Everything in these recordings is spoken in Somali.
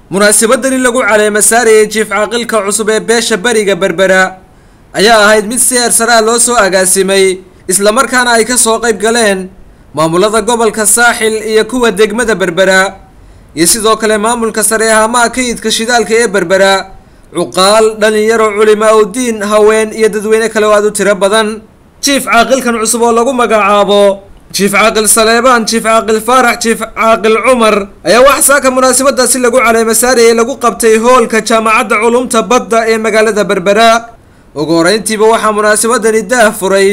munaasabadani lagu caleema saarayay jiif caaqilka cusub ee beesha bariga berbera ayaa ahayd mid si heersare loo soo agaasimay isla markaana ay ka soo qayb galeen maamulada gobolka saaxil iyo kuwa degmada berbera iyo sidoo kale maamulka sare ahamaha kaydka shidaalka ee berbera cuqaal dhalinyaro culimo oo diin haween iyo dadweyne kale oo aad u tiro badan jiif caaqilkan cusub oo lagu magacaabo jiif caaqil Saleebaan jiif caaqil Faarax jiif caaqil Cumar ayaa wax saaka munaasabadaasi lagu caleema saarayay lagu qabtay hoolka jaamacadda culumta badda ee magaalada berbera ugu horeyntiiba waxaa munaasabadani daahfuray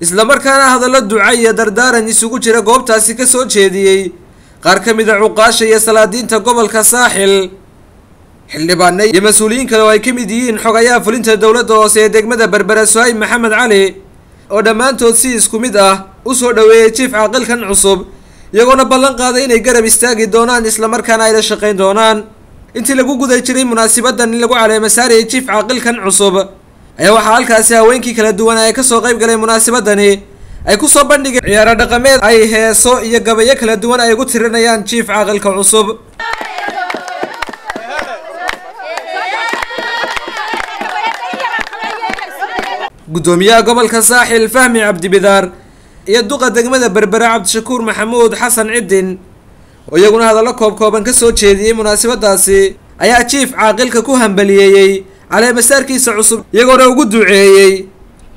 isla markaana hadallo duco iyo dardaaran isugu jira goobtaasi ka soo jeediyay qaar ka mid ah cuqaasha iyo salaadiinta gobolka saaxil xildhibaanna iyo mas'uuliyiin kale oo ay ka mid yihiin xogayaha fulinta dowladda hoose ee degmada berbera Suhayb Maxamed Cali oo dhammaantood si isku mid ah u soo dhaweeyay jiif caaqilkan cusub iyagoona ballan qaaday inay garab istaagi doonaan isla markaana ay la shaqeyn doonaan intii lagu guday jiray munaasabadan lagu caleema saarayay jiif caaqilkan cusub ayaa waxaa halkaasi haweenkii kala duwan ay ka soo qayb galeen munaasabadani ay ku soo bandhigeen ciyaaro dhaqameed ay heeso iyo gabayo kala duwan ay ugu tirinayaan jiif caaqilka cusub gudoomiyaha gobolka saaxil Fahmi Cabdi Bidaar iyo duqa degmada berbera Cabdishakuur Maxamuud Xasan Cidin oo iyaguna hadallo kooban ka soo jeediyay munaasabadaasi ayaa jiif caaqilka ku hambaliyay caleema saarkiisa cusub iyagoona ugu duceeyay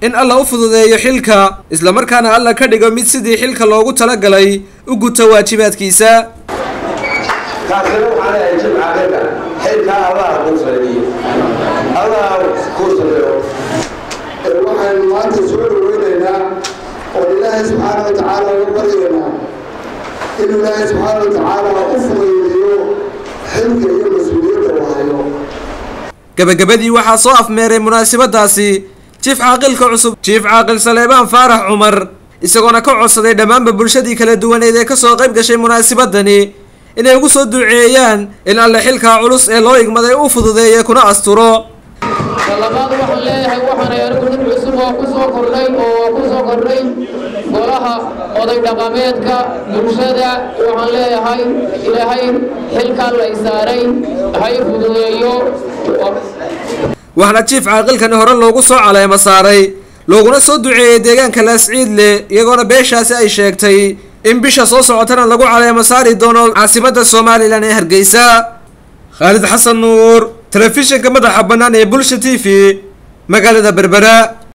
in Allah u fududeeyo xilka isla markaana Allah ka dhigo mid sidii xilka loogu talagalay u guto waajibaadkiisa waxaan maanta soo dhaweynaynaa oo ilaahay subxaana wa tacaala uga baryaynaa in ilaahay subxaana wa tacaala u fududeeyo xilka iyo mas-uuliyadda uu hayo gabagabadii waxaa soo afmeeray munaasabadaasi jiif caaqilka cusub jiif caaqil Saleebaan Faarax Cumar isagoona ka codsaday dhammaanba bulshadii kala duwaneed ee ka soo qayb gashay munaasabadani inay ugu soo duceeyaan in alle xilka culus ee loo igmaday uu fududeeyo kuna asturo labaad waxaan leeyahay waxaan anigu nin cusub oo ku soo kordhay golaha oday dhaqameedka bulshada waxaan leeyahay ilaahay xilkan la isaaray hay fududeeyo waxna jiif caaqilkan hore loogu soo caleema saaray looguna soo duceeyay deegaanka Laasciidle iyagoona beeshaasi ay sheegtay in bisha soo socotana lagu caleema saari doono caasimadda Soomaaliland ee Hargeysa Khalid Xasan Nuur telefishinka madaxa bannaan ee Bulsha TV magaalada Berbera.